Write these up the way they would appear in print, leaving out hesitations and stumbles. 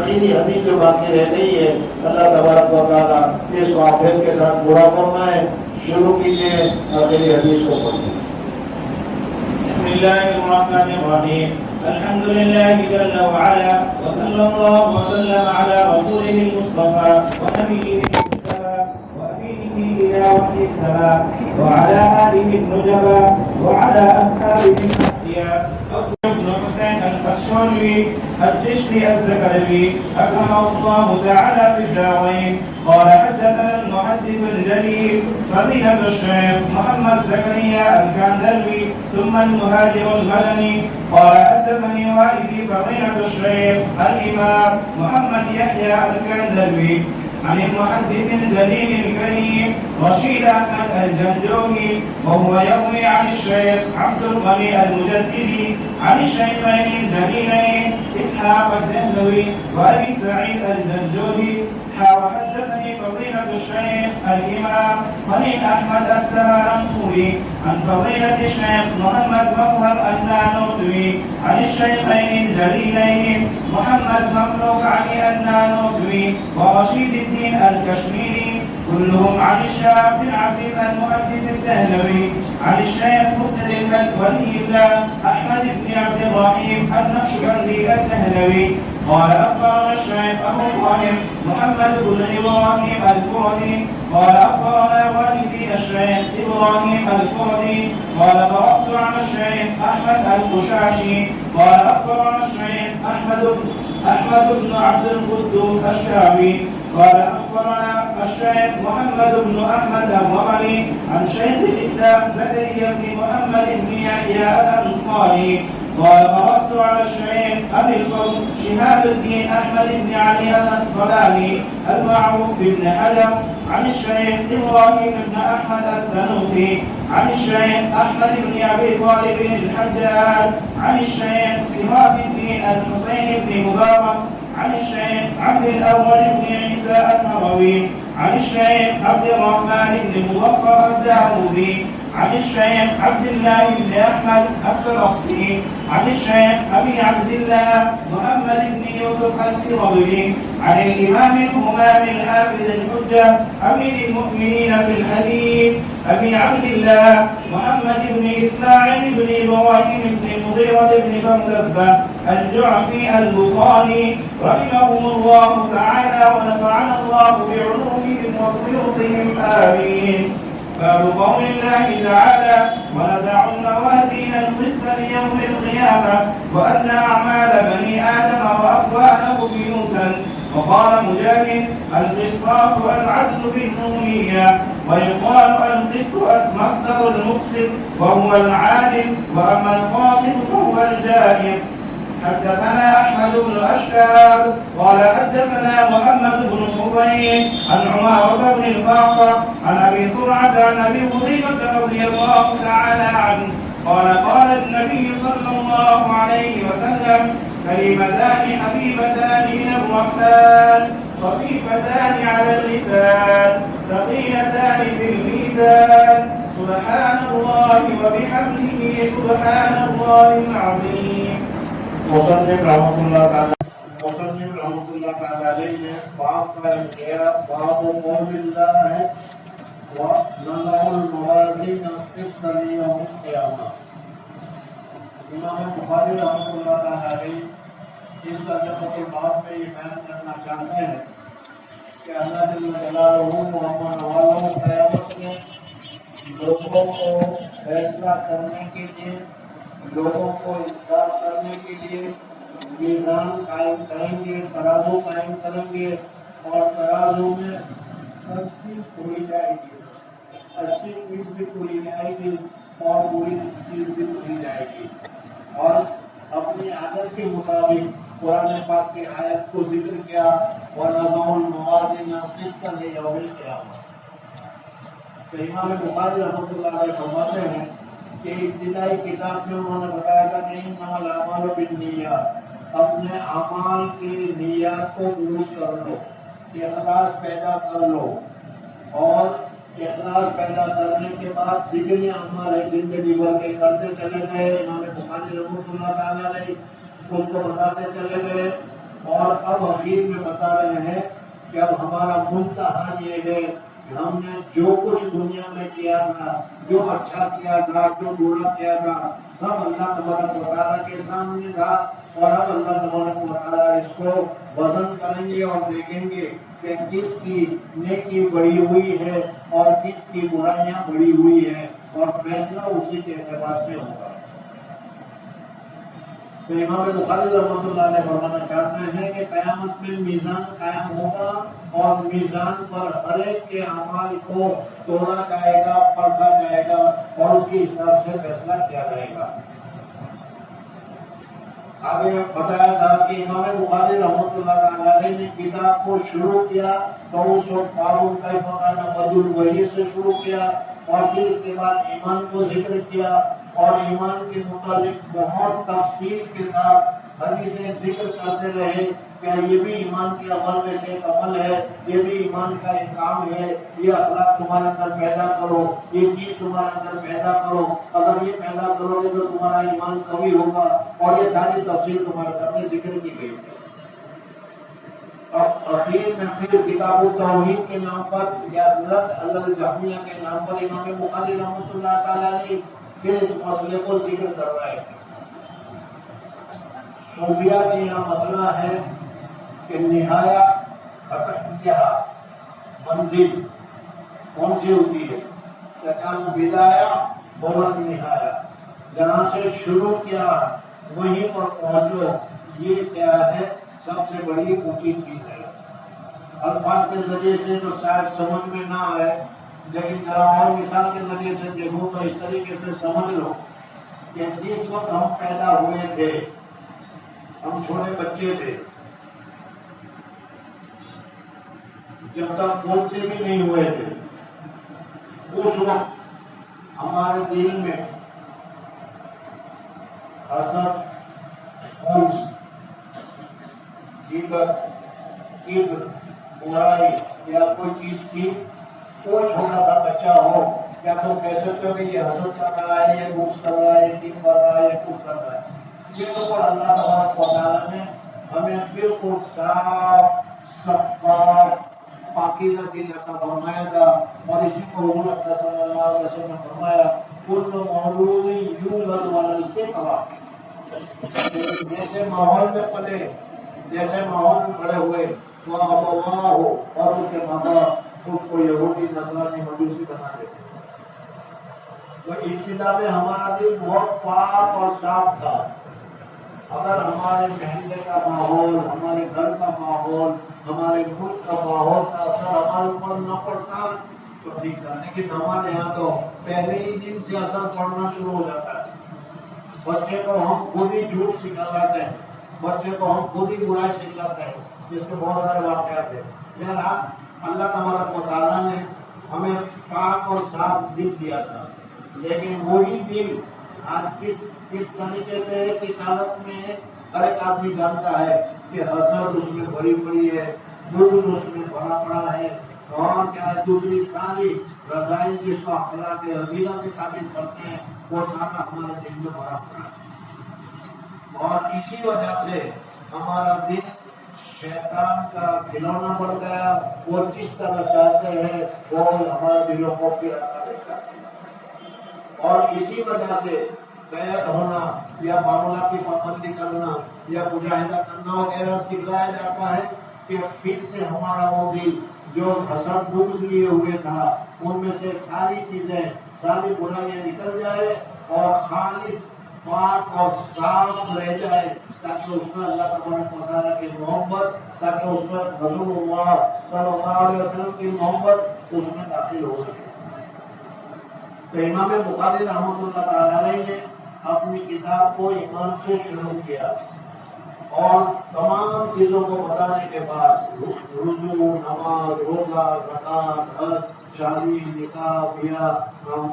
آخری حدیث جو باقی رہ گئی ہے اللہ تبارک و تعالیٰ اس کو آخرت کے ساتھ پورا فرمائے. شروع کیجیے آخری حدیث کو پڑھیں. بسم اللہ الرحمن الرحیم. الحمد لله جل وعلا وصلى الله وسلم على رسوله المصطفى ونبيه المجتبى وأمينه إلى وحي السماء وعلى آله النجبى وعلى أصحابه الأحياء بن حسين الخشولي الجشمي الزكريي أكرمه الله تعالى في الدارين. قال حدثنا المحدث الجليل فضيلة الشيخ محمد زكريا الكندلوي ثم المهاجر المدني. قال حدثني والدي فضيلة الشيخ الإمام محمد يحيى الكندلوي عن المحدث الجليل الكريم رشيد أحمد الجنجوي وهو يروي عن الشيخ عبد الغني المجددي عن الشيخين الجليلين إسحاق الدهلوي وأبي سعيد الجنجوي. وحدثني فضيلة الشيخ الإمام خليل أحمد السمرقندي عن فضيلة الشيخ محمد مظهر النانوتوي عن الشيخين الجليلين محمد مملوك علي النانوتوي ورشيد الدين الكشميري كلهم عن الشيخ العزيز المحدث الدهلوي عن الشيخ مختلف ولي الله أحمد بن عبد الرحيم النقشبندي الدهلوي. قال أخبرنا الشيخ أبو طاهر محمد بن إبراهيم الكردي قال أخبرنا والدي الشيخ إبراهيم الكردي قال قرأت على الشيخ أحمد القشاشي قال أخبرنا الشيخ أحمد بن عبد القدوس الشاوي قال أخبرنا الشيخ محمد بن أحمد الرملي عن شيخ الإسلام زكريا بن محمد بن يحيى الأنصاري قال قرأت على الشيخ أبي الفضل شهاب الدين أحمد بن علي الأسقلاني المعروف بن حجر عن الشيخ إبراهيم بن أحمد التنوخي عن الشيخ أحمد بن أبي طالب الحجاج عن الشيخ سراج الدين الحسين بن مبارك عن الشيخ عبد الأول بن عيسى النووي عن الشيخ عبد الرحمن بن مظفر الداودي عن الشيخ عبد الله بن أحمد السرخسي عن الشيخ أبي عبد الله محمد بن يوسف الفرابري عن الإمام الهمام الحافظ الحجة أمير المؤمنين في الحديث أبي عبد الله محمد بن إسماعيل بن إبراهيم بن مغيرة بن بردزبة الجعفي البخاري رحمهم الله تعالى ونفعنا الله بعلومهم وفيوضهم آمين. باب قول الله تعالى ونزع الموازين القسط ليوم القيامة وأن أعمال بني آدم وأقواله بيوسا. وقال مجاهد القسطاس العدل بالنونية ويقال القسط مصدر المقسط وهو العادل وأما القاسط فهو الجائر. حدثنا أحمد بن أشكاب قال حدثنا محمد بن فضيل عن عمارة بن القعقاع عن أبي زرعة عن أبي هريرة رضي الله تعالى عنه قال قال النبي صلى الله عليه وسلم كلمتان حبيبتان إلى الرحمن خفيفتان على اللسان ثقيلتان في الميزان سبحان الله وبحمده سبحان الله العظيم. مصنف رحمۃ اللہ تعالی علیہ نے باب قائم کیا باب قول اللہ ونضع الموازین القسط لیوم القیامہ. امام بخاری رحمۃ اللہ تعالی علیہ اس ترجمہ کے باب میں یہ بیان کرنا چاہتے ہیں کہ اللہ جل جلالہ رحمان والوں قیامت میں لوگوں کو فیصلہ کرنے کے لیے لوگوں کو انصاف کرنے کے لیے میزان قائم کریں گے ترازو قائم کریں گے اور ترازو میں ہر چیز توڑی جائے گی اچھی چیز بھی توڑی جائے گی اور بری چیز بھی توڑی جائے گی اور اپنی عادت کے مطابق قرآن پاک کی آیت کو ذکر کیا وَنَضَعُ الْمَوَازِينَ الْقِسْطَ لِيَوْمِ الْقِيَامَةِ. تو امام بخاری رحمۃ اللہ علیہ فرماتے ہیں کہ ابتدائی کتاب میں انہوں نے بتایا تھا کہ انما الاعمال بالنیات، اپنے اعمال کی نیات کو درست کر لو، اخلاص پیدا کر لو، اور اخلاص پیدا کرنے کے بعد جتنے اعمال زندگی بھر کے کرتے چلے گئے امام بخاری رحمۃ اللہ تعالیٰ نے اس کو بتاتے چلے گئے. اور اب اب اخیر میں بتا رہے ہیں کہ اب ہمارا منتہا یہ ہے کہ ہم نے جو کچھ دنیا میں کیا تھا، جو اچھا کیا تھا، جو برا کیا تھا، سب اللہ تبارک و تعالیٰ کے سامنے تھا، اور اب اللہ تبارک و تعالیٰ اس کو وزن کریں گے اور دیکھیں گے کہ کس کی نیکی بڑی ہوئی ہے اور کس کی برائیاں بڑی ہوئی ہے، اور فیصلہ اسی کے اعتبار سے ہوگا۔ تو امام بخاری رحمۃ اللہ علیہ فرمانا چاہتے ہیں کہ قیامت میں میزان قائم ہوگا اور میزان پر ہر ایک کے اعمال کو تولا جائے گا، پرکھا جائے گا اور اس کے حساب سے فیصلہ کیا جائے گا۔ آگے بتایا تھا کہ امام بخاری رحمۃ اللہ علیہ نے کتاب کو شروع کیا تو اس وقت باب کیف کان بدء الوحی سے شروع کیا، اور پھر اس کے بعد ایمان کو ذکر کیا، اور ایمان کے متعلق بہت تفصیل کے ساتھ حدیثیں ذکر کرتے رہے کہ یہ بھی ایمان کے عمل میں سے ایک عمل ہے، یہ بھی ایمان کا ایک کام ہے، یہ اخلاق تمہارے اندر پیدا کرو، یہ چیز تمہارے اندر پیدا کرو، اگر یہ پیدا کرو گے تو تمہارا ایمان قوی ہوگا، اور یہ ساری تفصیل تمہارے سامنے ذکر کی گئی ہے۔ اب اخیر میں پھر کتاب التوحید کے نام پر یا رد علی الجہمیہ کے نام پر امام بخاری رحمۃ اللہ تعالیٰ نے پھر اس مسئلے کو ذکر کر رہا ہے۔ صوفیہ کے یہاں مسئلہ ہے کہ نہایا انتہا منزل کون سی ہوتی ہے؟ بدایا بہت نہایا، جہاں سے شروع کیا وہیں پر پہنچو، یہ کیا ہے؟ سب سے بڑی اونچی چیز ہے۔ الفاظ کے ذریعے سے تو شاید سمجھ میں نہ آئے، لیکن ذرا اور مثال کے ذریعے سے دیکھو تو اس طریقے سے سمجھ لو کہ جس وقت ہم پیدا ہوئے تھے، ہم چھوٹے بچے تھے، جب تک بولتے بھی نہیں ہوئے تھے، اس وقت ہمارے دل میں حسد، غصہ، غیبت، کبر، برائی یا کوئی چیز کی، کوئی چھوٹا سا بچہ ہو، کیا تم کہہ سکتے ہو کہ یہ حسد کر رہا ہے، یہ غصہ کر رہا ہے، یہ کبر کر رہا ہے، یہ کچھ کر رہا ہے؟ یہ تو اللہ تبارک و تعالیٰ نے ہمیں بالکل صاف شفاف پاکیزہ دل عطا فرمایا تھا، اور اسی کو حضور اکرم صلی اللہ علیہ وسلم نے فرمایا کل مولود یولد علی الفطرۃ، جیسے ماحول میں پلے، جیسے ماحول میں بڑے ہوئے، وہ ابواہ ہو اور اس کے ماں باپ اس کو یہودی، نصرانی، مجوسی بنا دیتے۔ تو ابتدا میں ہمارا دل بہت پاک اور صاف تھا، اگر ہمارے محلے کا ماحول، ہمارے گھر کا ماحول، ہمارے ملک کا ماحول کا اثر ہمارے اوپر نہ پڑتا تو ٹھیک تھا، لیکن ہمارے یہاں تو پہلے ہی دن سے اثر پڑنا شروع ہو جاتا ہے۔ بچے کو ہم خود ہی جھوٹ سکھلاتے ہیں، بچے کو ہم خود ہی برائی سکھلاتے ہیں، جس کے بہت سارے واقعات ہیں۔ بہرحال اللہ تبارک و تعالیٰ نے ہمیں پاک اور صاف دل دیا تھا، لیکن وہی دل آج کس طریقے سے، کس حالت میں ہے، ہر ایک آدمی جانتا ہے کہ حسد اس میں بڑی پڑی ہے، بغض اس میں بڑا پڑا ہے، اور کیا دوسری ساری رضائیں جس کو اخلاق حسینہ سے ثابت کرتے ہیں وہ سارا ہمارے دل میں بڑا پڑا ہے، اور اسی وجہ سے ہمارا دل شیطان کا کھلونا بن گیا، وہ جس طرح چاہتے ہیں وہ ہمارے دلوں کو پھراتا رہتا ہے، اور اسی وجہ سے بیعت ہونا یا معاملات کی پابندی کرنا یا مجاہدہ کرنا وغیرہ سکھلایا جاتا ہے کہ پھر سے ہمارا وہ دل جو حسد بغض لیے ہوئے تھا ان میں سے ساری چیزیں، ساری برائیاں نکل جائے اور خالص پاک اور صاف رہ جائے، تاکہ اس میں اللہ تبارک و تعالیٰ کی محبت، تاکہ اس میں رسول اللہ صلی اللہ علیہ وسلم کی محبت اس میں داخل ہو سکے۔ تو امام بخاری رحمۃ اللہ تعالی نے اپنی کتاب کو ایمان سے شروع کیا، اور تمام چیزوں کو بتانے کے بعد رجوع، نماز، روزہ، زکوٰۃ، حج، شادی، نکاح، بیاہ،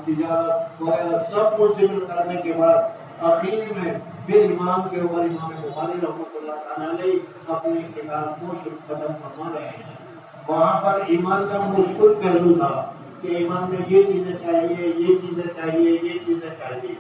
تجارت وغیرہ سب کچھ ذکر کرنے کے بعد آخر میں پھر ایمان کے اوپر امام بخاری رحمۃ اللہ تعالی اپنی کتاب کو ختم فرما رہے ہیں۔ وہاں پر ایمان کا مشکل پہلو تھا کہ ایمان میں یہ چیزیں چاہیے، یہ چیزیں چاہیے، یہ چیزیں چاہیے۔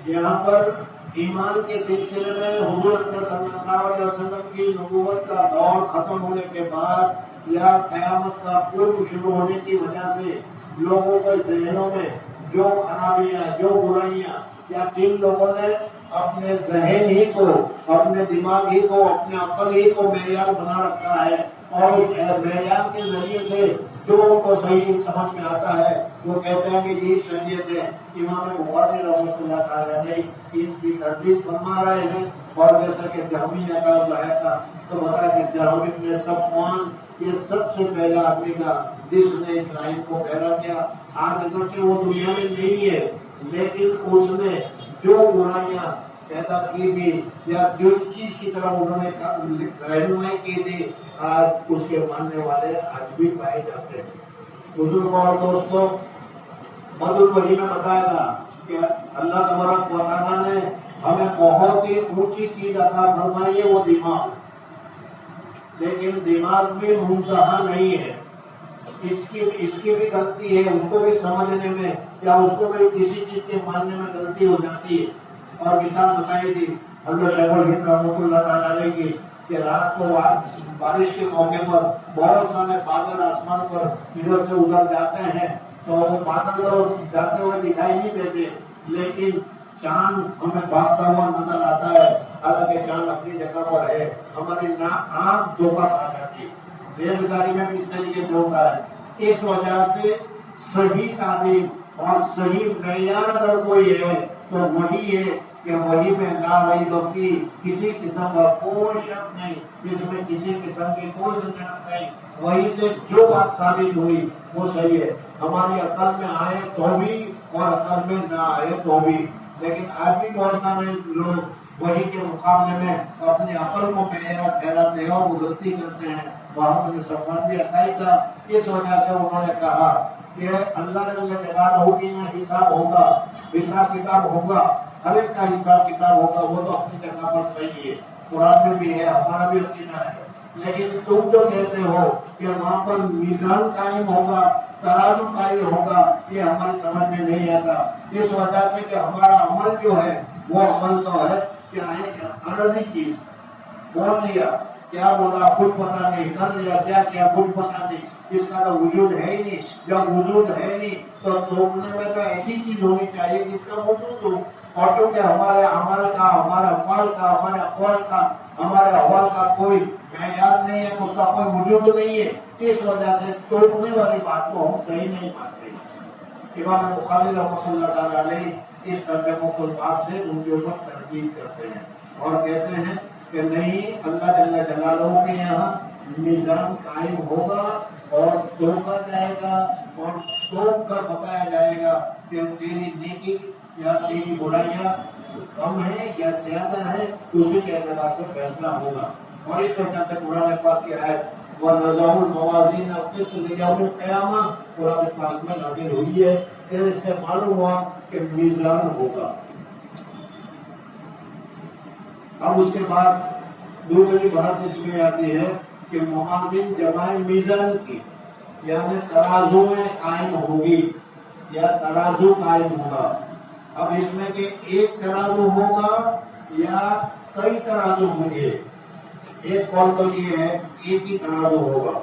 یہاں پر ایمان کے سلسلے میں حضور صلی اللہ علیہ وسلم کی نبوت کا دور ختم ہونے کے بعد یا قیامت کا قرب شروع ہونے کی وجہ سے لوگوں کے ذہنوں میں جو خرابیاں، جو برائیاں، یا جن لوگوں نے اپنے ذہن ہی کو، اپنے دماغ ہی کو، اپنے عقل ہی کو معیار بنا رکھا ہے اور اس معیار کے ذریعے سے جو ان کو صحیح سمجھ میں آتا ہے وہ کہتے ہیں کہ یہی شریعت ہے۔ امام بخاری رحمۃ اللہ تعالیٰ نے ان کی تردید فرما رہے ہیں، اور جیسا کہ جہمیہ کا لایا تھا تو بتایا کہ جہمی میں صفوان یہ سب سے پہلا آدمی تھا جس نے اسرائیل کو پھیلا کیا۔ آج اگرچہ وہ دنیا میں نہیں ہے لیکن اس نے جو برائیاں پیدا کی تھی یا جس چیز کی طرف انہوں نے رہنمائی کی تھی، آج اس کے ماننے والے آج بھی پائے جاتے ہیں۔ بزرگوں اور دوستوں، بدر وحی میں بتایا تھا کہ اللہ تبارک و تعالیٰ نے ہمیں بہت ہی اونچی چیز عطا فرمائی ہے، وہ دماغ، لیکن دماغ بھی منتہا نہیں ہے۔ اس کی بھی غلطی ہے، اس کو بھی سمجھنے میں یا اس کو بھی کسی چیز کے ماننے میں غلطی ہو جاتی ہے۔ اور مثال بتائی تھی حضرت شیخ الہند رحمۃ اللہ تعالیٰ علیہ کی کہ رات کو بارش کے موقع پر بہت سارے بادل آسمان پر ادھر سے ادھر جاتے ہیں تو وہ بادل جاتے ہوئے دکھائی نہیں دیتے، لیکن چاند ہمیں بھاگتا ہوا نظر آتا ہے، حالانکہ چاند اپنی جگہ پر ہے، ہماری آنکھ دھوکہ کھا جاتی ہے۔ ریل گاڑی میں بھی اس طریقے سے ہوتا ہے۔ اس وجہ سے صحیح تعلیم اور صحیح معیار اگر کوئی ہے تو وہی ہے کہ وہی میں لا ریب فیہ، کسی قسم کا کوئی شک نہیں، جس میں کسی قسم کی کوئی زنجان نہیں، وہی سے جو بات ثابت ہوئی وہ صحیح ہے۔ ہماری عقل میں آئے تو بھی اور عقل میں نہ آئے تو بھی، لیکن آج بھی بہت سارے لوگ وہی کے مقابلے میں اپنی عقل کو معیار ٹھہراتے ہیں اور وہ غلطی کرتے ہیں۔ وہاں میں صفوان بھی ایسا ہی تھا، اس وجہ سے انہوں نے کہا کہ اللہ جل جلالہ کے یہاں حساب ہوگا، حساب کتاب ہوگا، ہر ایک کا حساب کتاب ہوگا، وہ تو اپنی جگہ پر صحیح ہے، قرآن میں بھی ہے، ہمارا بھی عقیدہ ہے، لیکن تم جو کہتے ہو کہ وہاں پر میزان قائم ہوگا، ترازو قائم ہوگا، یہ ہماری سمجھ میں نہیں آتا۔ اس وجہ سے کہ ہمارا عمل جو ہے وہ عمل تو ہے کیا ہے کہ عرضی چیز، بول لیا، کیا بولا خود پتا نہیں، کر لیا کیا کیا خود پتا نہیں، اس کا تو وجود ہے ہی نہیں۔ جب وجود ہے نہیں تو توڑنے میں تو ایسی چیز ہونی چاہیے جس کا وجود ہو، اور چونکہ ہمارے عمل کا، ہمارے افعال کا، ہمارے اقوال کا، ہمارے احوال کا کوئی معیار نہیں ہے، اس کا کوئی وجود نہیں ہے، اس وجہ سے توڑنے والی بات کو ہم صحیح نہیں مانتے۔ امام بخاری رحمۃ اللہ تعالیٰ علیہ اس ترجمہ الباب سے ان کے اوپر تنقید کرتے ہیں اور کہتے ہیں کہ نہیں، اللہ جل جلالہ کے یہاں میزان قائم ہوگا اور توڑا جائے گا اور توڑ کر بتایا جائے گا کہ تیری نیکی یا تیری برائیاں کم ہے یا زیادہ ہے، اسی کے اعتبار سے فیصلہ ہوگا۔ اور اس وجہ سے قرآن پاک کی آیت وَنَضَعُ الْمَوَازِينَ الْقِسْطَ لِيَوْمِ الْقِيَامَةِ قرآن پاک میں نازل ہوئی ہے، اس سے معلوم ہوا کہ میزان ہوگا۔ اب اس کے بعد دوسری بات اس میں آتی ہے کہ موازین جمع میزان کی، یعنی ترازو میں قائم ہوگی یا ترازو قائم ہوگا۔ اب اس میں کہ ایک ترازو ہوگا یا کئی ترازو ہوں گے، ایک قول تو یہ ہے ایک ہی ترازو ہوگا۔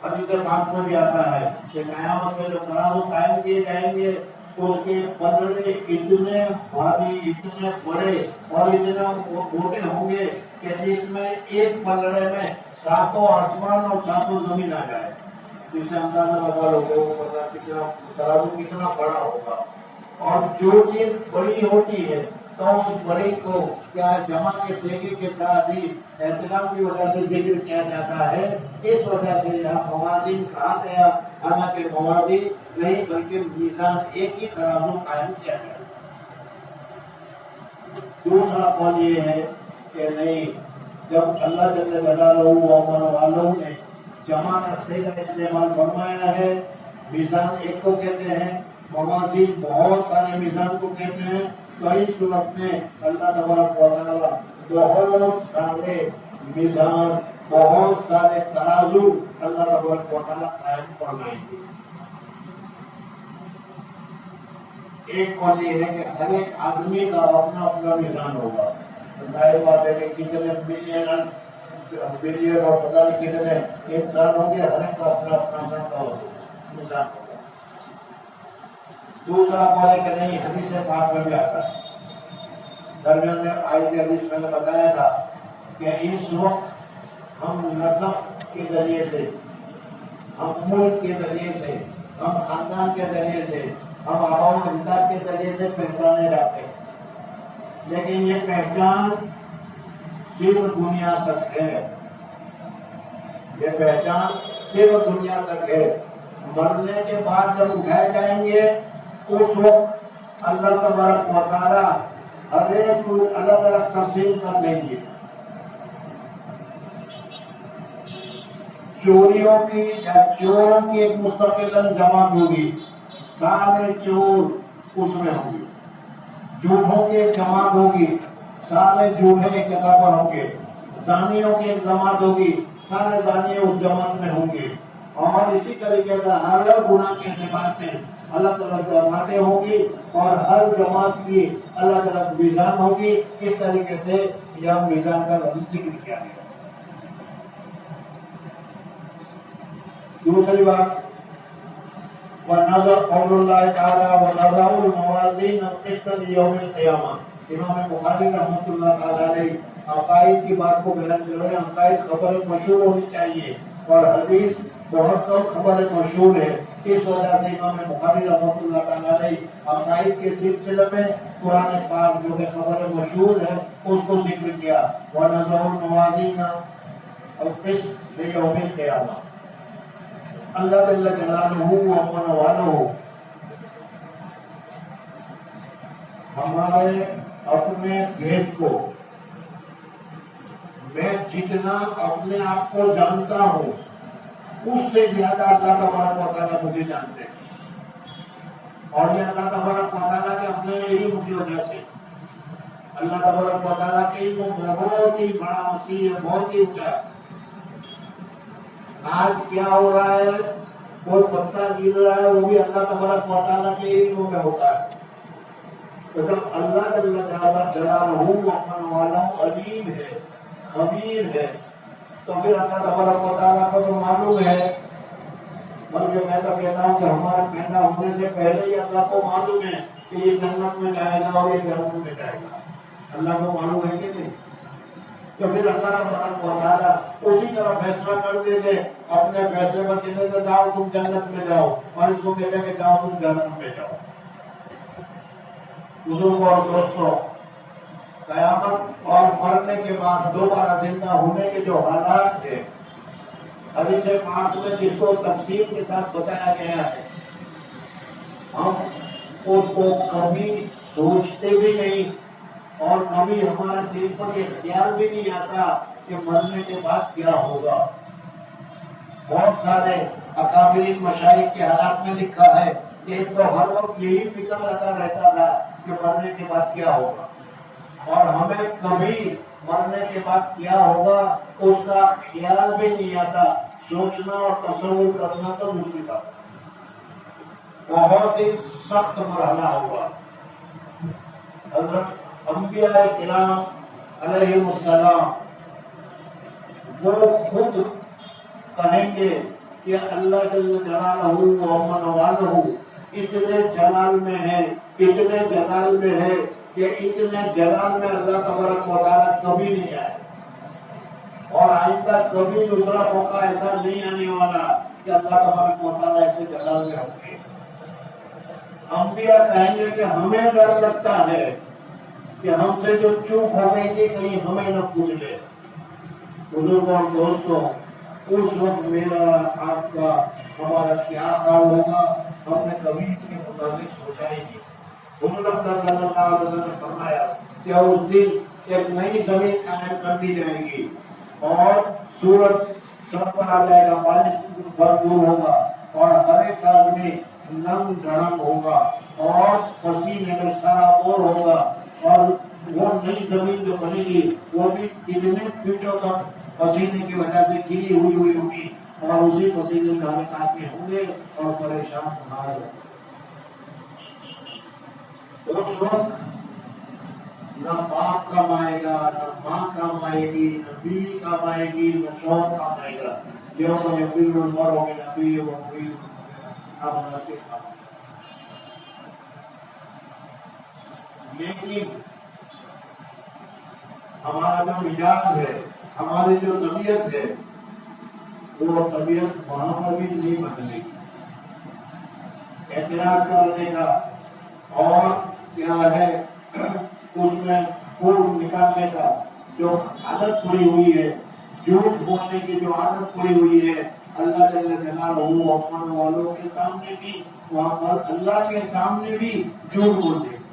حدیث پاک میں بھی آتا ہے کہ قیامت میں جو ترازو قائم کیے جائیں گے اس کے پلڑے اتنے بھاری، اتنے بڑے اور اتنا موٹے ہوں گے کہ جس میں ایک پلڑے میں ساتوں آسمان اور ساتوں زمین آ جائے، جس سے اندازہ لگا لوگوں کو ترازو کتنا بڑا ہوگا۔ اور جو چیز بڑی ہوتی ہے تو اس بڑی کو کیا جمع کے سیگے کے ساتھ ہی احترام کی وجہ سے ذکر کیا جاتا ہے، اس وجہ سے یہاں موازین کہا گیا، حالانکہ موازین نہیں بلکہ میزان ایک ہی ترازو قائم کیا گیا۔ دوسرا قول یہ ہے کہ نہیں، جب اللہ جل جلالہ والوں نے جمع کا سیگا استعمال فرمایا ہے، میزان ایک کو کہتے ہیں، موازین بہت سارے میزان کو کہتے ہیں، تو اس صورت میں اللہ تبارک و تعالیٰ بہت سارے میزان، بہت سارے ترازو اللہ تبارک و تعالیٰ قائم فرمائیں گے۔ ایک قول یہ ہے کہ ہر ایک آدمی کا اپنا اپنا میزان ہوگا. ظاہر بات ہے کہ کتنے بلین اور پتہ نہیں کتنے انسان ہوں گے، ہر ایک کا اپنا اپنا میزان ہوگا. دوسرا قول ہے کہ نہیں، حدیث پاک میں بھی آتا ہے. درمیان میں آئی حدیث میں نے بتایا تھا کہ اس وقت ہم نسب کے ذریعے سے، ہم ملک کے ذریعے سے، ہم خاندان کے ذریعے سے، ہم آبا و اجداد کے ذریعے سے پہچانے جاتے ہیں، لیکن یہ پہچان صرف دنیا تک ہے. یہ پہچان صرف دنیا تک ہے. مرنے کے بعد جب اٹھائے جائیں گے اس وقت اللہ تبارک و تعالیٰ ہر ایک کو الگ الگ تقسیم کر دیں گے. چوریوں کی یا چوروں کی ایک مستقل جماعت ہوگی، سارے چور اس میں ہوں گے. جھوٹوں کی ایک جماعت ہوگی، سارے جھوٹے ایک جگہ پر ہوں گے. زانیوں کی ایک جماعت ہوگی، سارے زانی اس جماعت میں ہوں گے. اور اسی طریقے سے ہر گناہ کے اعتبار سے الگ الگ جماعتیں ہوں گی اور ہر جماعت کی الگ الگ میزان ہوگی. اس طریقے سے یہ میزان کا ذکر کیا گیا. دوسری بات، وَنَظَرْ قَوْلُ اللَّهِ تَعَالَى وَنَظَرُ الْمَوَازِينَ الْقِسْطَ لِيَوْمِ الْقِيَامَةِ. امام بخاری رحمۃ اللہ تعالیٰ علیہ عقائد کی بات کو بیان کر رہے ہیں. عقائد خبر مشہور ہونی چاہیے اور حدیث بہت کم خبر مشہور ہے. اس وجہ سے امام بخاری رحمۃ اللہ تعالیٰ علیہ عقائد کے سلسلے میں قرآن پاک جو کہ خبر مشہور ہے اس کو ذکر کیا. وَنَظَرُ الْمَوَازِينَ الْقِسْطَ لِيَوْمِ الْقِيَامَةِ. اللہ جل جلالہ ومن والہ ہمارے اپنے بھید کو، میں جتنا اپنے آپ کو جانتا ہوں اس سے زیادہ اللہ تبارک و تعالیٰ مجھے جانتے ہیں. اور یہ اللہ تبارک و تعالیٰ کے اپنے علم کی وجہ سے، اللہ تبارک و تعالیٰ کے علم بہت ہی بڑا وسیع ہے، بہت ہی اونچا ہے. آج کیا ہو رہا ہے، کوئی پتا گر رہا ہے، وہ بھی اللہ تبارک و تعالیٰ کے علم میں ہوتا ہے. لیکن اللہ جل جلالہ ومن والہ علیم ہے، خبیر ہے، تو پھر اللہ تبارک و تعالیٰ کو تو معلوم ہے. بلکہ میں تو کہتا ہوں کہ ہمارے پیدا ہونے سے پہلے ہی اللہ کو معلوم ہے کہ یہ جنت میں جائے گا اور یہ جہنم میں جائے گا. اللہ کو معلوم ہے کہ نہیں؟ تو پھر اللہ تبارک و تعالیٰ اسی طرح فیصلہ کر دیتے، اپنے فیصلے پر کہتے تھے جاؤ تم جنت میں جاؤ، اور اس کو کہتے کہ جاؤ تم جہنم میں جاؤ. بزرگوں اور دوستوں، قیامت اور مرنے کے بعد دوبارہ زندہ ہونے کے جو حالات ہیں، حدیث پاک میں جس کو تفصیل کے ساتھ بتایا گیا ہے، ہم اس کو کبھی سوچتے بھی نہیں اور کبھی ہمارے دل پر یہ خیال بھی نہیں آتا کہ مرنے کے بعد کیا ہوگا. بہت سارے اکابرین مشائخ کے حالات میں لکھا ہے کہ ان کو ہر وقت یہی فکر لگا رہتا تھا کہ مرنے کے بعد کیا ہوگا، اور ہمیں کبھی مرنے کے بعد کیا ہوگا اس کا خیال بھی نہیں آتا. سوچنا اور تصور کرنا تو دوسری بات، بہت ہی سخت مرحلہ ہوگا. حضرت انبیاء کرام علیہ السلام وہ خود کہیں گے کہ اللہ جل جلالہ ومن والہ اتنے جلال میں ہے، اتنے جلال میں ہے کہ اتنے جلال میں اللہ تبارک و تعالیٰ کبھی نہیں آئے، اور آئندہ کبھی دوسرا موقع ایسا نہیں آنے والا کہ اللہ تبارک و تعالیٰ ایسے جلال میں ہوں گے. انبیاء کہیں گے کہ ہمیں ڈر لگتا ہے کہ ہم سے جو چوک ہو گئی تھی کہیں ہمیں نہ پوچھ لے. بزرگوں اور دوستوں، اس وقت میرا آپ کا ہمارا کیا حال ہوگا ہم نے کبھی اس کے متعلق سوچا ہی نہیں. حضور صلی اللہ علیہ وسلم نے فرمایا کہ اس دن ایک نئی زمین قائم کر دی جائے گی اور سورج سر پر آ جائے گا، پانی بھرپور ہوگا اور ہر ایک آدمی ننگ ڈھڑک ہوگا اور پسینے میں سرابور ہوگا، اور وہ نئی زمین جو بنے گی وہ بھی کتنے فیٹوں تک پسینے کی وجہ سے گری ہوئی ہوگی، اور اسی پسینے میں ہر ایک آدمی ہوں گے اور پریشان ہونا ہے. اس وقت نہ باپ کمائے گا، نہ ماں کمائے گی، نہ بیوی کمائے گی، نہ شوہر کمائے گا۔ یوم یفر المرء من اخیہ وامہ اب کے ساتھ۔ لیکن ہمارا جو مزاج ہے، ہماری جو طبیعت ہے، وہ طبیعت وہاں پر بھی نہیں بدلے گی۔ اعتراض کرنے کا اور کیا ہے اس میں پھول نکالنے کا جو عادت پڑی ہوئی ہے، جھوٹ بولنے کی جو عادت پڑی ہوئی ہے، اللہ جل جلالہ اپنے والوں کے سامنے بھی، وہاں پر اللہ کے سامنے بھی جھوٹ بولتے ہیں۔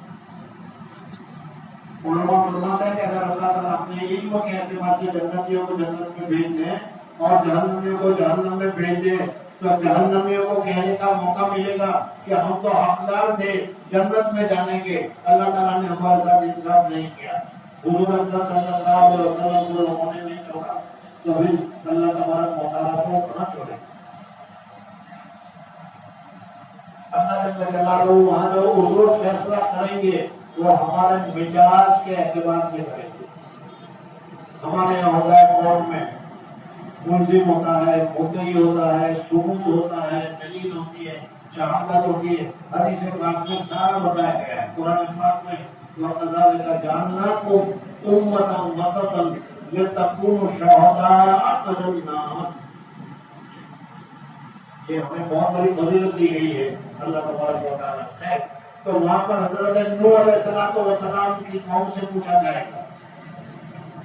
علماء فرماتا ہے کہ اگر اللہ تعالیٰ اپنے علم کے اعتبار سے جنتیوں کو جنت میں بھیج دیں اور جہنمیوں کو جہنم میں بھیج دیں، تو جہنمیوں کو کہنے کا موقع ملے گا کہ ہم تو حقدار تھے جنت میں جانے کے، اللہ تعالیٰ نے ہمارے ساتھ انصاف نہیں کیا۔ حضور اکرم صلی اللہ علیہ وسلم کو لوگوں نے نہیں چھوڑا، تو پھر اللہ تبارک و تعالیٰ کو کہاں چھوڑے؟ اللہ جل جلالہ وہاں جو حضور فیصلہ کریں گے وہ ہمارے مزاج کے اعتبار سے کریں گے۔ ہمارے یہاں ہوتا ہے کورٹ میں ملزم ہوتا ہے، مدعی ہوتا ہے، ثبوت ہوتا ہے، دلیل ہوتی ہے، شہادت ہوتی ہے، حدیث پاک میں سارا بتایا گیا ہے۔ قرآن پاک میں وَكَذَلِكَ جَعَلْنَاكُمْ أُمَّةً وَسَطًا لِتَكُونُوا شُهَدَاءَ عَلَى النَّاسِ۔ یہ ہمیں بہت بڑی فضیلت دی گئی ہے اللہ تبارک و تعالیٰ ہے۔ تو وہاں پر حضرت نوح علیہ السلام کی قوم سے پوچھا جائے گا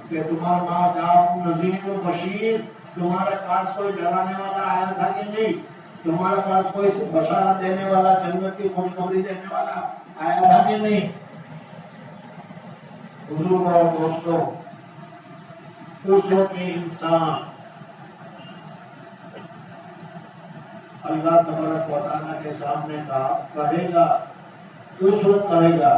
کہ تمہارا ماں باپ نذیر و بشیر، تمہارے پاس کوئی ڈرانے والا آیا تھا کہ نہیں؟ تمہارے پاس کوئی بشارت دینے والا، جنت کی خوشخبری دینے والا آیا تھا کہ نہیں؟ حضور اور دوستوں، اس وقت انسان اللہ تبارک و تعالیٰ کے سامنے کہے گا، اس وقت کہے گا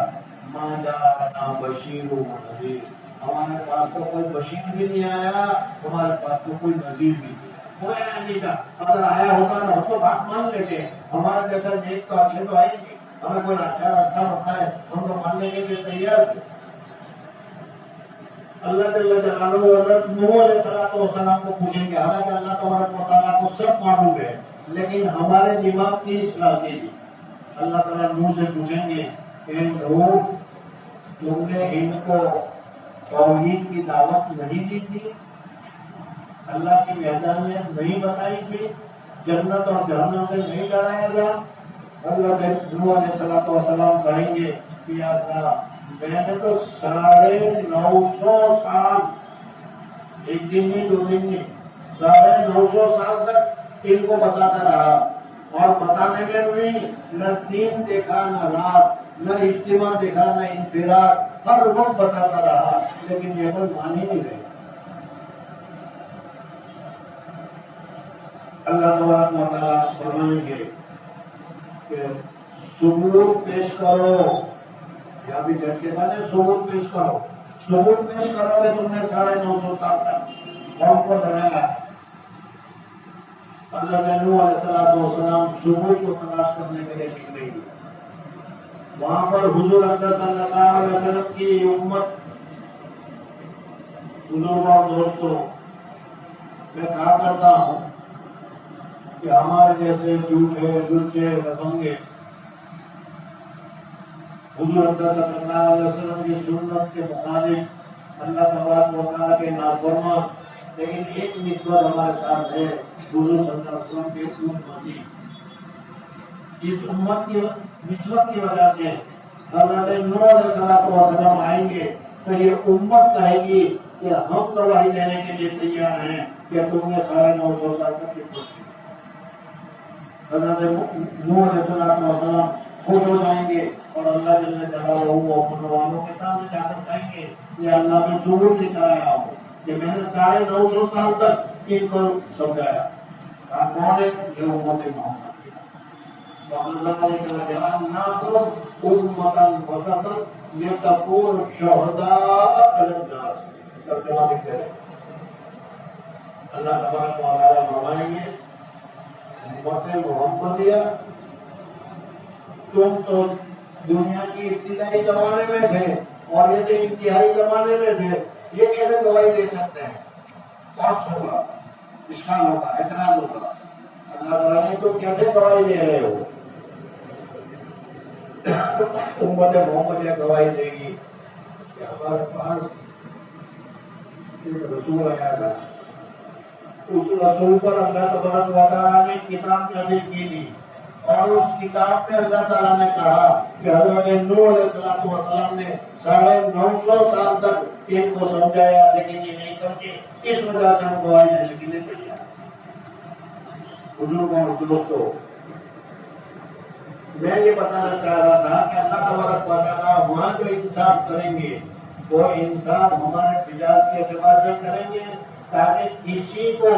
ما جاءنا بشیر و نذیر، ہمارے پاس تو کوئی بشیر بھی نہیں آیا، ہمارے پاس تو کوئی نذیر بھی نہیں آیا، کوئی آیا نہیں تھا۔ اگر آیا ہوتا تو ہم تو بات مان لیتے، ہمارے جیسا نیک تو اچھے تو آئے نہیں، ہمیں کوئی اچھا راستہ ہوتا ہے ہم تو ماننے کے لیے تیار تھے۔ اللہ جل جلالہ حضرت نوح علیہ السلام کو پوچھیں گے، حالانکہ اللہ تبارک و تعالیٰ کو سب معلوم ہے، لیکن ہمارے دماغ کی اصلاح کے لیے اللہ تعالیٰ نوح سے پوچھیں گے کہ نوح، تم نے ان کو توحید کی دعوت نہیں دی تھی؟ اللہ کی وحدانیت نہیں بتائی تھی؟ جنت اور جہنم سے نہیں ڈرایا گیا؟ اللہ نوح علیہ السلام کہیں گے کہ یا اللہ، میں نے تو 950 سال، ایک دن نہیں، 2 دن نہیں، 950 سال تک ان کو بتاتا رہا، اور بتانے میں بھی نہ دین دیکھا، نہ رات، نہ اجتماع دیکھا، نہ انفراد، ہر وقت بتاتا رہا، لیکن یہ کوئی مان ہی نہیں رہے۔ اللہ تبارک و تعالیٰ فرمائیں گے کہ ثبوت پیش کرو، یا بھی جج کے تھا نا، ثبوت پیش کرو، ثبوت پیش کرو کہ تم نے 950 سال تک قوم کو ڈرایا۔ حضرت نوح علیہ السلام ثبوت کو تلاش کرنے کے لیے نکلے گی۔ وہاں پر حضور اکرم صلی اللہ علیہ وسلم کی امت، بزرگوں اور دوستوں، میں کہا کرتا ہوں کہ ہمارے جیسے جھوٹے لچے لفنگے حضور اکرم صلی اللہ علیہ وسلم کی سنت کے مخالف، اللہ تبارک و تعالیٰ کے نافرمان، لیکن ایک نسبت ہمارے ساتھ ہے حضور صلی اللہ علیہ وسلم کے امتی۔ اس امت کی نسبت کی وجہ سے حضرت نوح علیہ السلام آئیں گے تو یہ امت کہے گی کہ ہم گواہی دینے کے لیے تیار ہیں کہ تم نے 950 سال تک خدمت کی۔ حضرت نوح علیہ السلام خوش ہو جائیں گے اور اللہ جل جلالہ اپنے والوں کے سامنے جا کر کہیں گے کہ اللہ میں ثبوت لے کر آیا ہوں کہ میں نے 950 سال تک ان کو سمجھایا۔ کون ہے؟ یہ امت محمد۔ وَكَذَلِكَ جَعَلْنَاكُمْ أُمَّةً وَسَطًا لِتَكُونُوا شُهَدَاءَ عَلَى النَّاسِ۔ ترجمہ دیکھتے ہیں، اللہ تبارک و تعالیٰ فرمائیں گے امت محمدیہ، تم تو دنیا کی ابتدائی زمانے میں تھے اور یہ جو انتہائی زمانے میں تھے، یہ کیسے گواہی دے سکتے ہیں؟ کاسٹ ہوگا، اشکال ہوگا، اعتراض ہوگا۔ اللہ تعالیٰ نے تم کیسے گواہی دے رہے ہو؟ امت محمد یہ گواہی دے گی کہ ہمارے پاس ایک رسول آیا تھا، اس رسول پر اللہ تبارک و تعالیٰ نے کتاب نازل کی تھی، اور اس کتاب میں اللہ تعالیٰ نے کہا کہ حضرت نوح علیہ السلام نے 950 سال تک ان کو سمجھایا، لیکن یہ نہیں سمجھے، اس وجہ سے ہم گواہی دینے کے لیے تیار۔ بزرگوں اور دوستوں، میں یہ بتانا چاہ رہا تھا کہ اللہ تبارک و تعالیٰ وہاں جو انصاف کریں گے وہ انصاف ہمارے مزاج کے اعتبار سے کریں گے، تاکہ کسی کو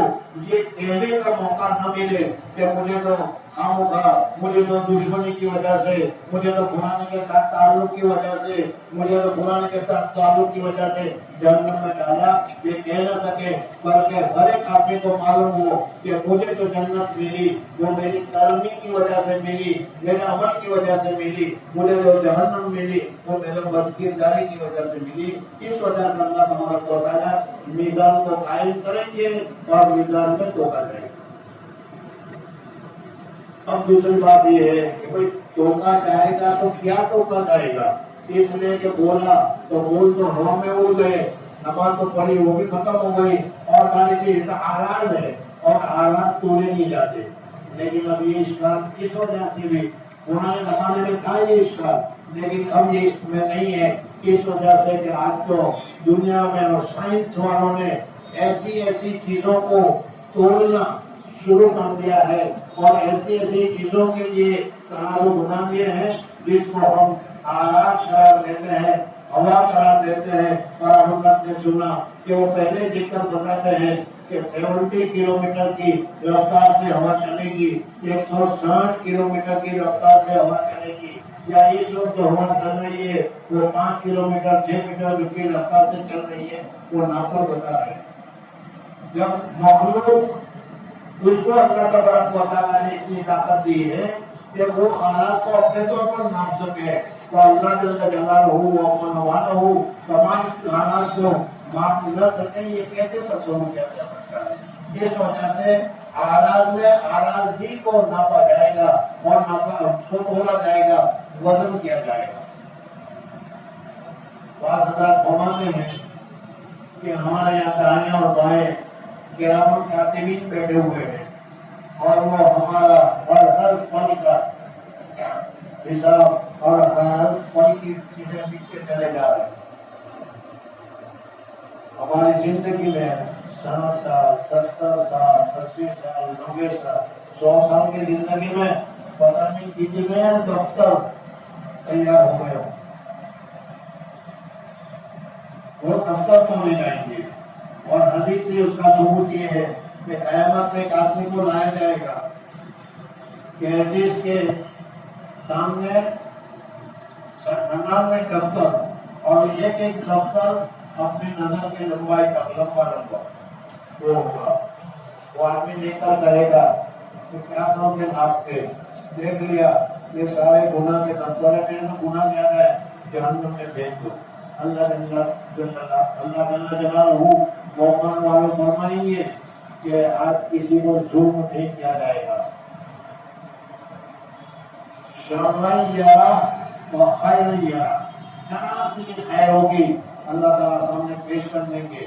یہ کہنے کا موقع نہ ملے کہ مجھے تو خواہ مجھے تو دشمنی کی وجہ سے، مجھے تو فلانے کے ساتھ تعلق کی وجہ سے، مجھے تو فلانے کے ساتھ تعلق کی وجہ سے جہنم میں ڈالا، یہ کہہ نہ سکے، بلکہ ہر ایک آدمی کو معلوم ہو کہ مجھے جو جنت ملی وہ میری کرمی کی وجہ سے ملی، میرے عمل کی وجہ سے ملی، مجھے جو جہنم ملی وہ میرے بدکرداری کی وجہ سے ملی۔ اس وجہ سے اللہ تبارک و تعالیٰ میزان کو قائم کریں گے اور میزان میں تولا جائے گا۔ اب دوسری بات یہ ہے کہ بھئی تولا جائے گا تو کیا تولا جائے گا؟ اس لیے کہ بولا تو بول تو ہوا میں اڑ گئے، نماز تو پڑھی وہ بھی ختم ہو گئی، اور ساری چیز تو آراز ہے، اور آراز تولے نہیں جاتے۔ لیکن اب یہ اشکال اس وجہ سے بھی پرانے زمانے میں تھا یہ اشکال، لیکن اب یہ اس میں نہیں ہے، اس وجہ سے کہ آج تو دنیا میں اور سائنس والوں نے ایسی چیزوں کو تولنا شروع کر دیا ہے، اور ایسی چیزوں کے لیے ترازو بنا دیے ہیں جس کو ہم آراز قرار دیتے ہیں، ہوا قرار دیتے ہیں۔ اور حضرت نے سنا کہ وہ پہلے دیکھ کر بتاتے ہیں کہ 70 کلومیٹر کی رفتار سے ہوا چلے گی، 160 کلومیٹر کی رفتار سے ہوا چلے گی، یا اس وقت جو ہوا چل رہی ہے وہ 5 کلومیٹر 6 میٹر کی رفتار سے چل رہی ہے، وہ ناپر بتا رہے ہیں۔ جب مخلوق اس کو اللہ تبارک و تعالیٰ نے اتنی طاقت دی ہے کہ وہ حالات کو اپنے طور پر ناپ سکے، تو اللہ جل جلالہ و منوالہ تمام حالات کو معاف نہ سکیں، یہ کیسے تصور کیا جا سکتا ہے؟ اس وجہ سے آراز میں آراز ہی کو ناپا جائے گا، اور اس کو تولا جائے گا، وزن کیا جائے گا۔ بعض حضرات فرماتے ہیں کہ ہمارے یہاں دائیں اور بائیں کرام کاتبین بیٹھے ہوئے ہیں، اور وہ ہمارا ہر پل کا حساب اور ہر پل کی چیزیں لکھ کے چلے جا رہے ہیں۔ ہماری زندگی میں 60 سال 70 سال 80 سال 90 سال 100 سال کی زندگی میں پتہ نہیں کتنے دفتر تیار ہو گئے، وہ دفتر تو لے جائیں گے، اور حدیث سے اس کا ثبوت یہ ہے کہ قیامت میں ایک آدمی کو لایا جائے گا کہ جس کے سامنے 99 دفتر، اور ایک دفتر اپنی نظر کی لمبائی کا لمبا وہ ہوگا۔ وہ آدمی دیکھ کر کہے گا کہ کیا کرو گے؟ آپ کے دیکھ لیا یہ سارے گناہ کے دفتر ہے، میرے گناہ زیادہ ہے، جہنم میں بھیج دو۔ اللہ جل جلالہ مومن والے فرمائیں گے کہ آج کسی کو ظلم نہیں کیا جائے گا، شرعیہ و خیریہ، ذرا سی خیر ہوگی اللہ تعالیٰ سامنے پیش کر دیں گے،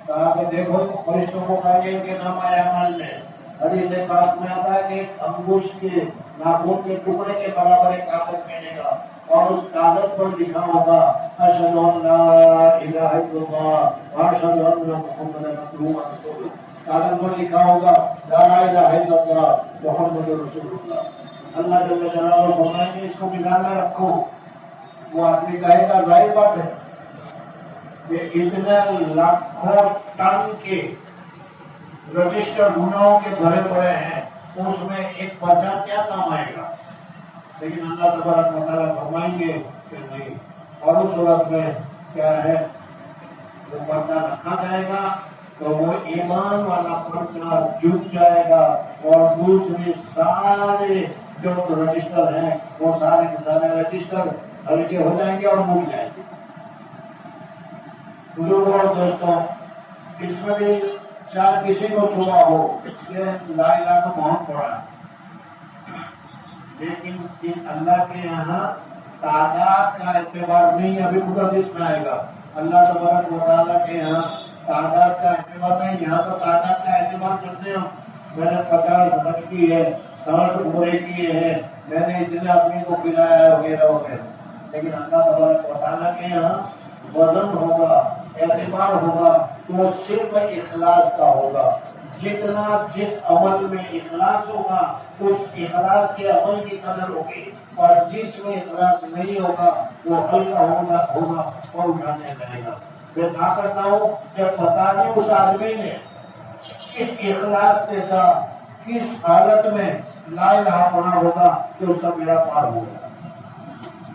کہا کہ دیکھو فرشتوں کو کہا ان کے نام اعمال میں حدیث پاک میں آتا ہے کہ انگوشت کے ناخن کے ٹکڑے کے برابر ایک کاغذ ملے گا، اور اس کاغذ پر لکھا ہوگا اشہد ان لا الہ الا اللہ واشہد ان محمد عبدہ ورسولہ۔ کاغذ پر لکھا ہوگا لا الہ الا اللہ محمد رسول اللہ۔ اللہ جل جلالہ فرمائیں گے اس کو میزان میں رکھو۔ وہ آدمی کہے گا ظاہر بات ہے کہ اتنے لاکھوں ٹن کے رجسٹر گناہوں کے بھرے پڑے ہیں، اس میں ایک پرچہ کیا کام آئے گا؟ لیکن اللہ تبارک و تعالیٰ فرمائیں گے کہ نہیں، اور اس صورت میں کیا ہے جو پرچہ رکھا جائے گا تو وہ ایمان والا پرچہ جھک جائے گا، اور دوسرے سارے جو رجسٹر ہیں وہ سارے کے سارے رجسٹر ہلکے ہو جائیں گے اور مٹ جائیں گے. بزرگوں اور دوستوں، اس میں بھی شاید کسی کو صبح ہو کہ لا الہ تو بہت پڑا، لیکن اللہ کے یہاں تعداد کا اعتبار نہیں. ابھی مقدس میں آئے گا اللہ تبارک و تعالیٰ کے یہاں تعداد کا اعتبار نہیں. یہاں تو تعداد کا اعتبار کرتے ہو، میں نے 50 گھر کی ہے، 60 گھوڑے کیے ہیں، میں نے اتنے آدمی کو کھلایا ہے وغیرہ وغیرہ. لیکن اللہ تبارک و تعالیٰ کے یہاں وزن ہوگا، اعتبار ہوگا تو صرف اخلاص کا ہوگا. جتنا جس عمل میں اخلاص ہوگا اس اخلاص کے عمل کی قدر ہوگی، اور جس میں اخلاص نہیں ہوگا وہ ہلکا ہوگا اور اٹھانے جائے گا. میں کہا کرتا ہوں کہ پتہ نہیں اس آدمی نے کس اخلاص کے ساتھ کس حالت میں لا الہ پڑھا ہوگا کہ اس کا بیڑا پار ہوگا.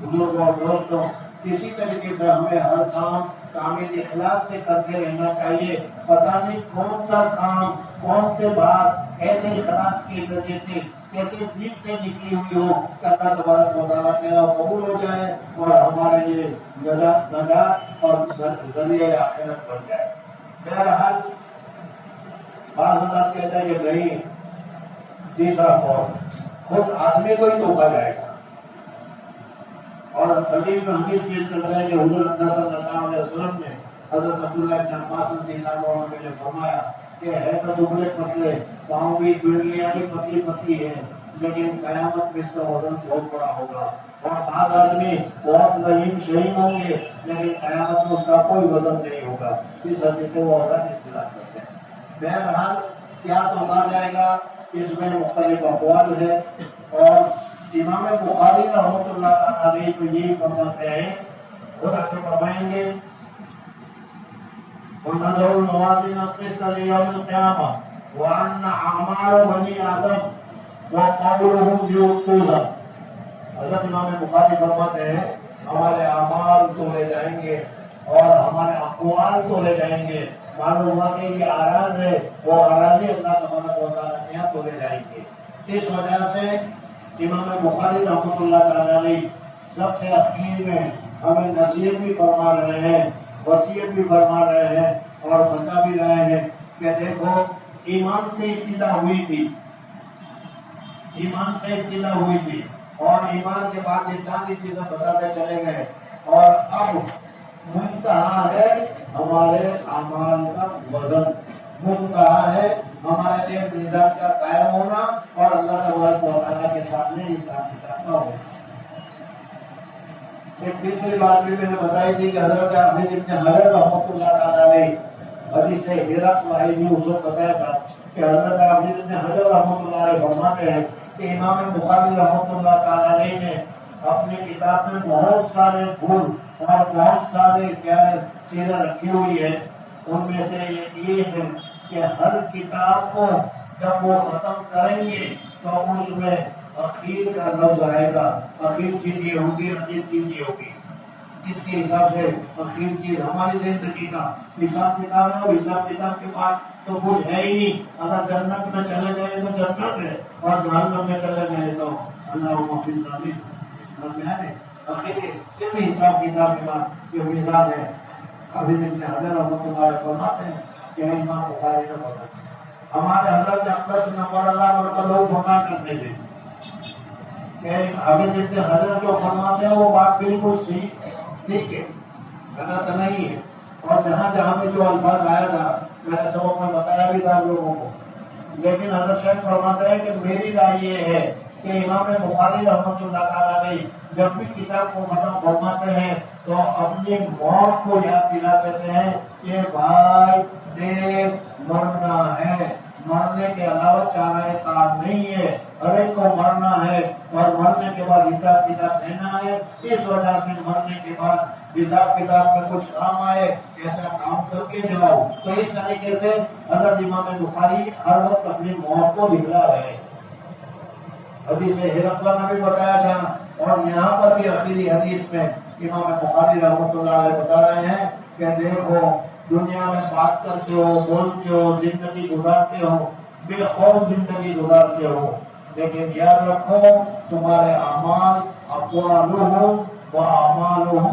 بزرگوں اور دوستوں، اسی طریقے سے ہمیں ہر کام کامل اخلاص سے کرتے رہنا چاہیے. پتہ نہیں کون سا کام، کون سے بات ایسے اخلاص کی وجہ سے کیسے دل سے نکلی ہوئی ہو کہ اللہ تبارک و تعالیٰ کے قبول ہو جائے اور ہمارے لیے نجات اور ذریعہ آخرت بن جائے. بہرحال بعض حضرات کہتے ہیں کہ نہیں، تیسرا قول خود آدمی کو ہی توقع جائے گا. اور حدیث میں حدیث پیش کر رہے ہیں کہ حضور صلی اللہ علیہ وسلم نے حضرت عبداللہ بن عباس رضی اللہ عنہ نے فرمایا کہ ہے تو دبلے پتلے، پاؤں بھی پنڈلیاں بھی پتلی پتلی ہے، لیکن قیامت میں اس کا وزن بہت بڑا ہوگا. اور بعض آدمی بہت لئیم شہیم ہوں گے لیکن قیامت میں اس کا کوئی وزن نہیں ہوگا. اس حدیث سے وہ حضرت استدلال کرتے ہیں. بہرحال کیا توقع جائے گا، اس میں مختلف اقوال ہے. اور امام بخاری رحمۃ اللہ تعالیٰ علیہ تو یہی فرماتے ہیں، خود آپ فرمائیں گے وَنَذَرُ الْمَوَازِينَ الْقِسْطَ لِيَوْمِ الْقِيَامَةِ وَأَنَّ أَعْمَالَ بَنِي آدَمَ وَقَوْلُهُمْ يُؤْتُونَ. حضرت امام بخاری فرماتے ہیں ہمارے اعمال تولے جائیں گے اور ہمارے اقوال تولے جائیں گے. معلوم ہوا کہ یہ آراز ہے، وہ آراز اللہ تبارک و تعالیٰ کے یہاں تولے جائیں گے. اس وجہ سے امام بخاری رحمۃ اللہ تعالیٰ علیہ سب سے اخیر میں ہمیں نصیحت بھی فرما رہے ہیں، وصیت بھی فرما رہے ہیں اور بتا بھی رہے ہیں کہ دیکھو ایمان سے ابتدا ہوئی تھی، ایمان سے ابتدا ہوئی تھی اور ایمان کے بعد یہ ساری چیزیں بتاتے چلے گئے. اور اب منتہا ہے ہمارے اعمال کا وزن، منتہا ہے ہمارے لیے میزان کا قائم ہونا اور اللہ تبارک و تعالیٰ کے سامنے حساب کتاب کا ہونا. ایک تیسری بات بھی میں نے بتائی تھی کہ حضرت حافظ ابن حجر رحمۃ اللہ تعالیٰ علیہ حدیث ہرقل لائی بھی اس وقت بتایا تھا کہ حضرت حافظ ابن حجر رحمۃ اللہ علیہ فرماتے ہیں کہ امام بخاری رحمۃ اللہ تعالیٰ علیہ نے اپنی کتاب میں بہت سارے گن اور بہت سارے چیزیں رکھی ہوئی ہیں. ان میں سے ایک یہ ہے کہ ہر کتاب کو جب وہ ختم کریں گے تو اس میں اخیر کا لفظ آئے گا. اخیر چیز یہ ہوگی، اخیر چیز یہ ہوگی. اس کے حساب سے اخیر چیز ہماری زندگی کا حساب کتاب ہے، اور حساب کتاب کے بعد تو کچھ ہے ہی نہیں. اگر جنت میں چلے گئے تو جنت ہے اور جہنم میں چلے گئے تو اللہ محفوظ ہے. اخیر صرف حساب کتاب کے بعد یہ میزان ہے. حافظ ابن حجر رحمۃ اللہ علیہ فرماتے ہیں کہ امام بخاری نے فرمایا ہمارے حضرت اقدس نور اللہ برکتہ فرما کرتے تھے کہ حافظ ابن حجر جو فرماتے ہیں وہ بات بالکل صحیح، ٹھیک ہے، غلط نہیں ہے. اور جہاں جہاں میں جو الفاظ آیا تھا میں نے سبق میں بتایا بھی تھا لوگوں کو. لیکن حضرت شیخ فرماتے ہیں کہ میری رائے یہ ہے کہ امام بخاری رحمۃ اللہ تعالیٰ علیہ جب بھی کتاب کو ختم فرماتے ہیں تو اپنی موت کو یاد دلا دیتے ہیں کہ بھائی دیکھ مرنا ہے، مرنے کے علاوہ چارہ کار نہیں ہے، ہر ایک کو مرنا ہے اور مرنے کے بعد حساب کتاب دینا ہے. اس وجہ سے مرنے کے بعد حساب کتاب میں کچھ کام آئے ایسا کام کر کے جاؤ. تو اس طریقے سے حضرت امام بخاری ہر وقت اپنی موت کو دکھلا رہے ہیں. حدیث ہرقل میں بھی بتایا تھا اور یہاں پر بھی آخری حدیث میں امام بخاری رحمۃ اللہ علیہ بتا رہے ہیں کہ دیکھو دنیا میں بات کرتے ہو، بولتے ہو، زندگی گزارتے ہو، بے خوف زندگی گزارتے ہو، لیکن یاد رکھو تمہارے اعمال اقوالہم وأعمالهم